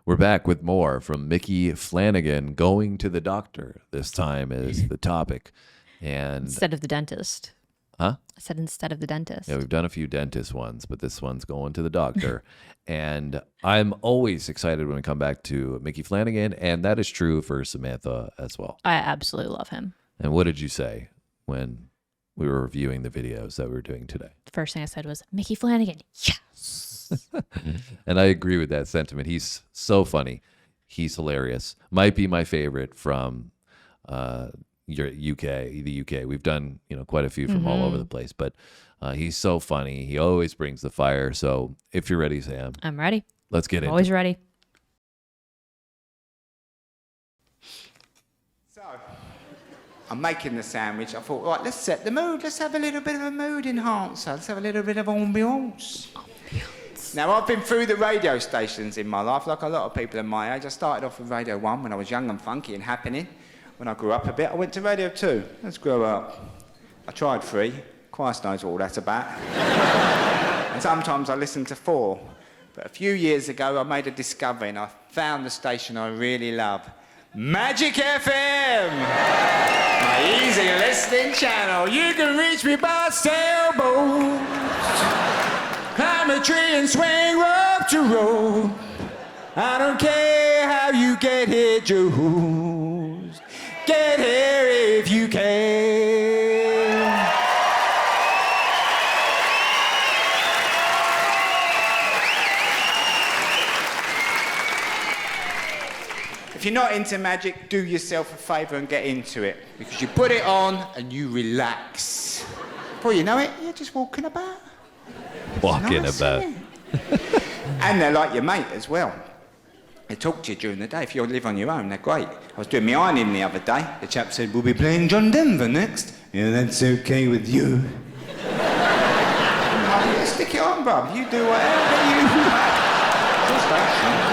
We're back with more from Micky Flanagan. Going to the doctor this time is the topic. And instead of the dentist. Huh? I said instead of the dentist. Yeah, we've done a few dentist ones, but this one's going to the doctor. And I'm always excited when we come back to Micky Flanagan, and that is true for Samantha as well. I absolutely love him. And what did you say when we were reviewing the videos that we were doing today? The first thing I said was, Micky Flanagan, yes! And I agree with that sentiment. He's so funny. He's hilarious. Might be my favorite from the UK. We've done quite a few from all over the place, but he's so funny. He always brings the fire. So if you're ready, Sam, I'm ready. Let's get into it. Always ready. So I'm making the sandwich. I thought, right, let's set the mood. Let's have a little bit of a mood enhancer. Let's have a little bit of ambiance. Now, I've been through the radio stations in my life, like a lot of people in my age. I started off with Radio 1 when I was young and funky and happening. When I grew up a bit, I went to Radio 2. Let's grow up. I tried 3. Christ knows what all that's about. And sometimes I listened to 4. But a few years ago, I made a discovery and I found the station I really love. Magic FM! My easy listening channel. You can reach me by sailboat. Climb a tree and swing rope to rope. I don't care how you get here, Jules. Get here if you can. If you're not into magic, do yourself a favour and get into it. Because you put it on and you relax. Before you know it, you're just walking about. Walking Nice, about. isn't it? And they're like your mate as well. They talk to you during the day. If you live on your own, they're great. I was doing my ironing the other day. The chap said, we'll be playing John Denver next. Yeah, that's okay with you. Yeah, stick it on, bruv. You do whatever you want. Just action.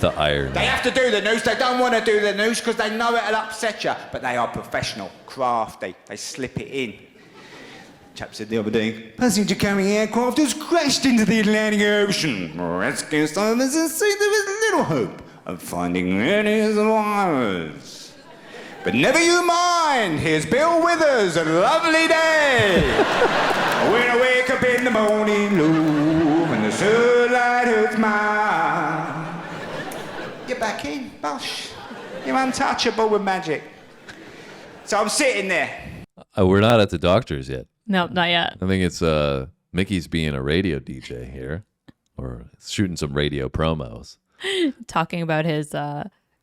The iron. They have to do the news. They don't want to do the news because they know it'll upset you. But they are professional, crafty. They slip it in. Chap said the other day, passenger carrying aircraft has crashed into the Atlantic Ocean. Rescue services say there is little hope of finding any survivors. But never you mind, here's Bill Withers, a lovely day. When I wake up in the morning, Lou, and the sunlight hurts my... You're back in, bosh. You're untouchable with magic. So I'm sitting there. We're not at the doctor's yet. No, not yet. I think it's Mickey's being a radio DJ here, or shooting some radio promos. Talking about his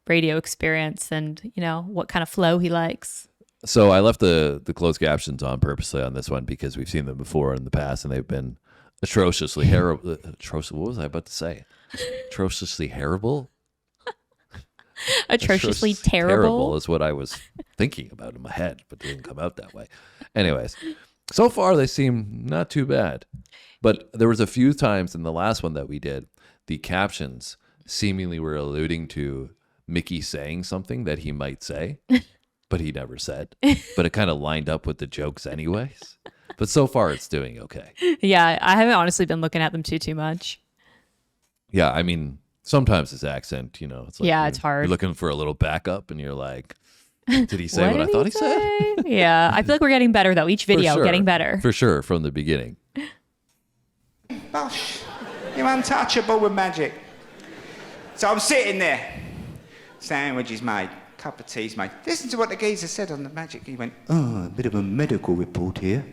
radio experience and, what kind of flow he likes. So I left the closed captions on purposely on this one because we've seen them before in the past and they've been atrociously terrible. What was I about to say? Atrociously terrible? Atrociously Terrible terrible. is what I was thinking about in my head, but it didn't come out that way. Anyways, so far they seem not too bad. But there was a few times in the last one that we did, the captions seemingly were alluding to Mickey saying something that he might say, but he never said. But it kind of lined up with the jokes anyways. But so far it's doing okay. Yeah, I haven't honestly been looking at them too much. Yeah, I mean, sometimes his accent, it's like Yeah, it's hard. You're looking for a little backup and you're like, did he say what I did thought he said? Yeah, I feel like we're getting better though. Each video, sure. getting better. For sure, from the beginning. Bosh, you're untouchable with magic. So I'm sitting there. Sandwich is made, cup of tea's made. Listen to what the geezer said on the magic. He went, a bit of a medical report here.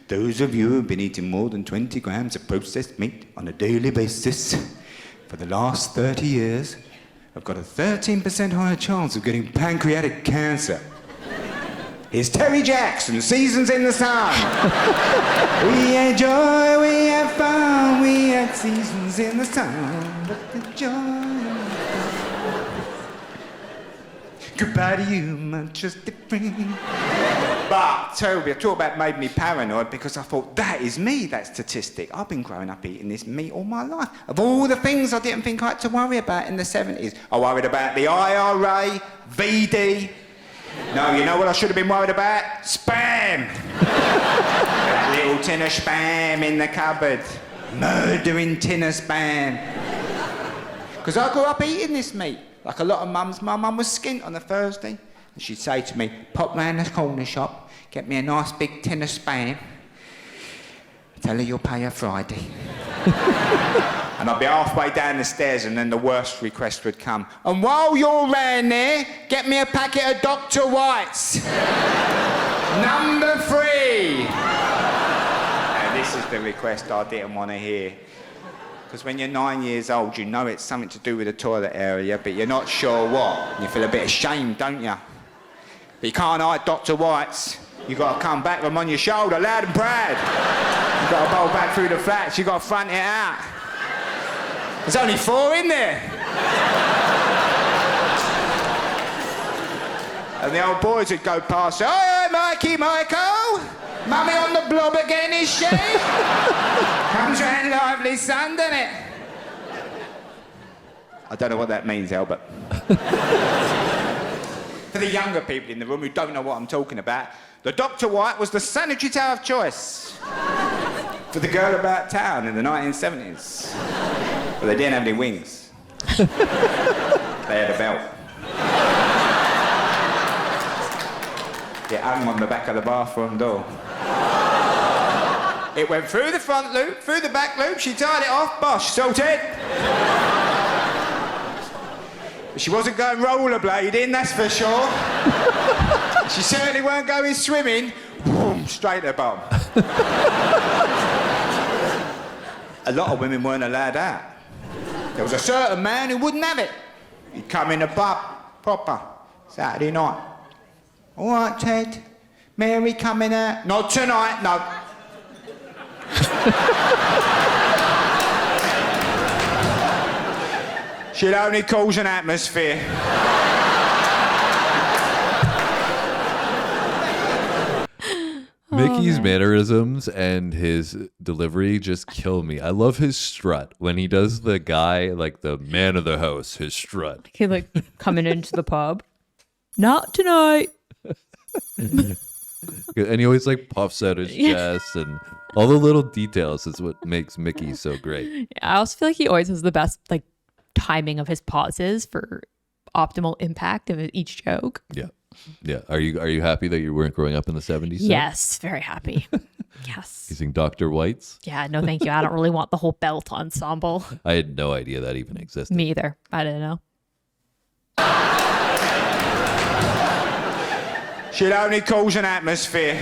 Those of you who have been eating more than 20 grams of processed meat on a daily basis for the last 30 years have got a 13% higher chance of getting pancreatic cancer. Here's Terry Jackson, Seasons in the Sun. We had joy, we had fun, we had seasons in the sun, but the joy... Goodbye to you, my trusted friend. But, Toby, I talk about made me paranoid because I thought, that is me, that statistic. I've been growing up eating this meat all my life. Of all the things I didn't think I had to worry about in the 70s, I worried about the IRA, VD. No, you know what I should have been worried about? Spam! little tin of spam in the cupboard. Murdering tin of spam. Because I grew up eating this meat. Like a lot of mums, my mum was skint on a Thursday. And she'd say to me, pop round the corner shop, get me a nice big tin of spam. Tell her you'll pay her Friday. And I'd be halfway down the stairs and then the worst request would come. And while you're round there, get me a packet of Dr. White's. Number 3. And this is the request I didn't want to hear. Because when you're 9 years old, you know it's something to do with the toilet area, but you're not sure what. You feel a bit ashamed, don't you? But you can't hide Dr. White's. You've got to come back with them on your shoulder, loud and proud. You've got to bowl back through the flats. You've got to front it out. There's only 4 in there. And the old boys would go past. Oh, hi, Mikey, Michael. Mummy on the blob again, is she? Comes round lively, son, doesn't it? I don't know what that means, Albert. For the younger people in the room who don't know what I'm talking about, the Dr. White was the sanitary towel of choice for the girl about town in the 1970s. But they didn't have any wings. They had a belt. It hung on the back of the bathroom door. It went through the front loop, through the back loop, she tied it off, bosh, sorted. But she wasn't going rollerblading, that's for sure. She certainly weren't going swimming. Boom, straight to the bottom. A lot of women weren't allowed out. There was a certain man who wouldn't have it. He'd come in the pub, proper, Saturday night. All right, Ted. Mary coming out. Not tonight, no. She'll only cause an atmosphere. Micky's mannerisms and his delivery just kill me. I love his strut when he does the guy, like the man of the house, his strut. He like coming into the pub. Not tonight. And he always like puffs out his chest and all the little details is what makes Mickey so great. I also feel like he always has the best like timing of his pauses for optimal impact of each joke. Yeah. Yeah. Are you happy that you weren't growing up in the 70s? Yes, very happy. Yes. Using Dr. White's? Yeah, no thank you. I don't really want the whole belt ensemble. I had no idea that even existed. Me either. I didn't know. She'll only cause an atmosphere.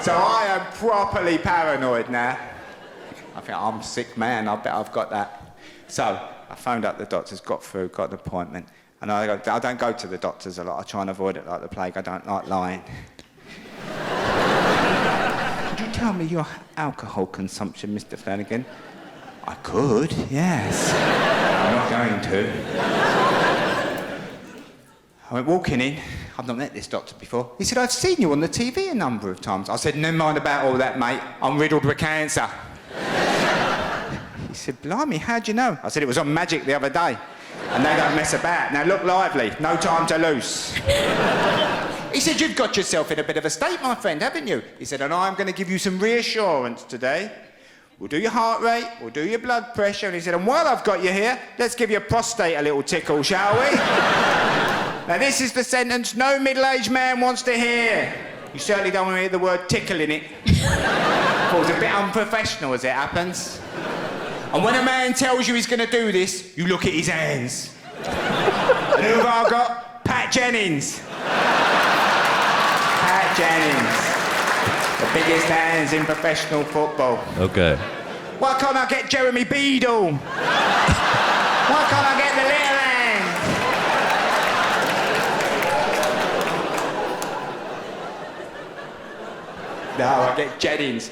So I am properly paranoid now. I think I'm a sick man, I bet I've got that. So I phoned up the doctors, got through, got an appointment. And I don't go to the doctors a lot. I try and avoid it like the plague. I don't like lying. Could you tell me your alcohol consumption, Mr. Flanagan? I could, yes. I'm not going to. I went walking in. I've not met this doctor before. He said, I've seen you on the TV a number of times. I said, never mind about all that, mate. I'm riddled with cancer. He said, blimey, how'd you know? I said, it was on Magic the other day. And they don't mess about. Now look lively, no time to lose. He said, you've got yourself in a bit of a state, my friend, haven't you? He said, and I'm going to give you some reassurance today. We'll do your heart rate, we'll do your blood pressure. And he said, and while I've got you here, let's give your prostate a little tickle, shall we? Now this is the sentence no middle-aged man wants to hear. You certainly don't want to hear the word tickle in it. It's a bit unprofessional as it happens. And when a man tells you he's going to do this, you look at his hands. And who have I got? Pat Jennings. Pat Jennings. The biggest hands in professional football. Okay. Why can't I get Jeremy Beadle? Why can't I get the little hand? No, I get Jennings.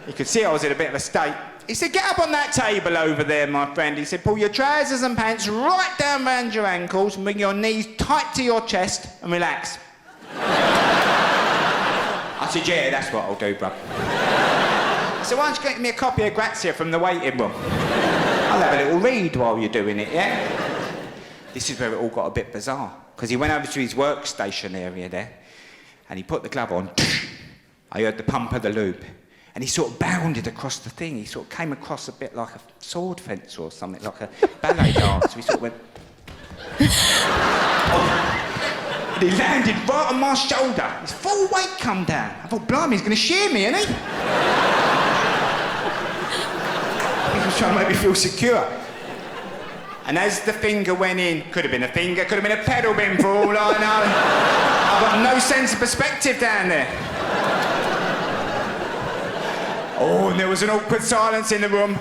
You could see I was in a bit of a state. He said, get up on that table over there, my friend. He said, pull your trousers and pants right down round your ankles and bring your knees tight to your chest and relax. I said, yeah, that's what I'll do, bruv. I said, why don't you get me a copy of Grazia from the waiting room? I'll have a little read while you're doing it, yeah? This is where it all got a bit bizarre, because he went over to his workstation area there, and he put the glove on. I heard the pump of the lube, and he sort of bounded across the thing. He sort of came across a bit like a sword fence or something, like a ballet dancer. He sort of went... And he landed right on my shoulder. His full weight come down. I thought, blimey, he's going to shear me, isn't he? He was trying to make me feel secure. And as the finger went in, could have been a finger, could have been a pedal bin for all I know. I've got no sense of perspective down there. Oh, and there was an awkward silence in the room.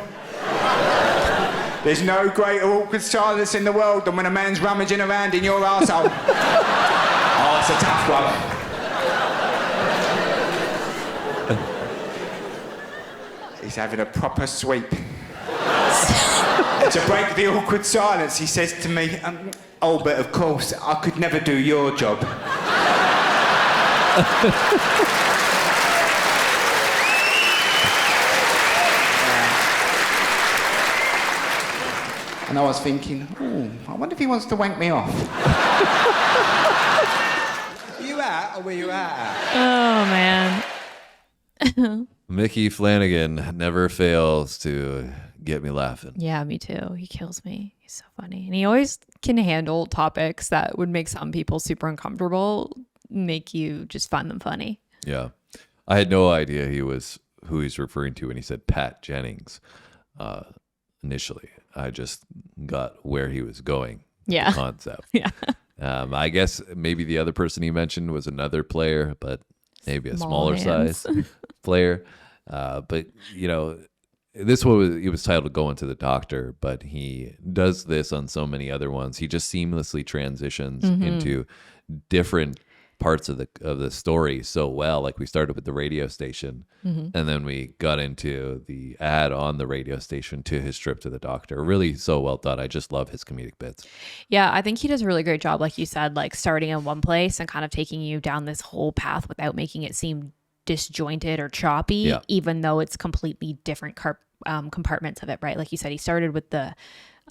There's no greater awkward silence in the world than when a man's rummaging around in your arsehole. Oh, it's a tough one. He's having a proper sweep. And to break the awkward silence, he says to me, oh, but of course, I could never do your job. And I was thinking, oh, I wonder if he wants to wank me off. Were you out or were you out? Oh, man. Micky Flanagan never fails to get me laughing. Yeah, me too. He kills me. He's so funny. And he always can handle topics that would make some people super uncomfortable, make you just find them funny. Yeah. I had no idea he was who he's referring to when he said Pat Jennings initially. I just got where he was going. Yeah. The concept. Yeah. I guess maybe the other person he mentioned was another player, but maybe a smaller size player. But, you know, this one it was titled Going to the Doctor, but he does this on so many other ones. He just seamlessly transitions into different parts of the story so well. Like we started with the radio station, and then we got into the ad on the radio station to his trip to the doctor. Really so well done. I just love his comedic bits. Yeah, I think he does a really great job, like you said, like starting in one place and kind of taking you down this whole path without making it seem disjointed or choppy, even though it's completely different compartments of it, right? Like you said, he started with the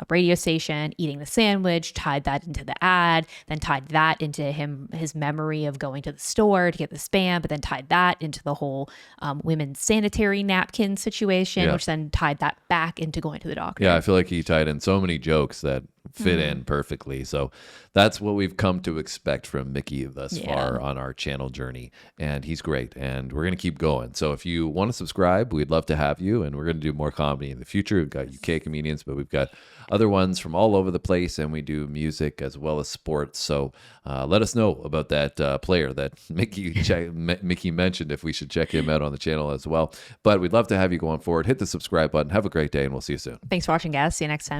radio station, eating the sandwich, tied that into the ad, then tied that into his memory of going to the store to get the Spam, but then tied that into the whole women's sanitary napkin situation, which then tied that back into going to the doctor. Yeah, I feel like he tied in so many jokes that fit in perfectly. So that's what we've come to expect from Micky thus far on our channel journey. And he's great. And we're going to keep going. So if you want to subscribe, we'd love to have you. And we're going to do more comedy in the future. We've got UK comedians, but we've got other ones from all over the place. And we do music as well as sports. So let us know about that player that Micky mentioned, if we should check him out on the channel as well. But we'd love to have you going forward. Hit the subscribe button. Have a great day, and we'll see you soon. Thanks for watching, guys. See you next time.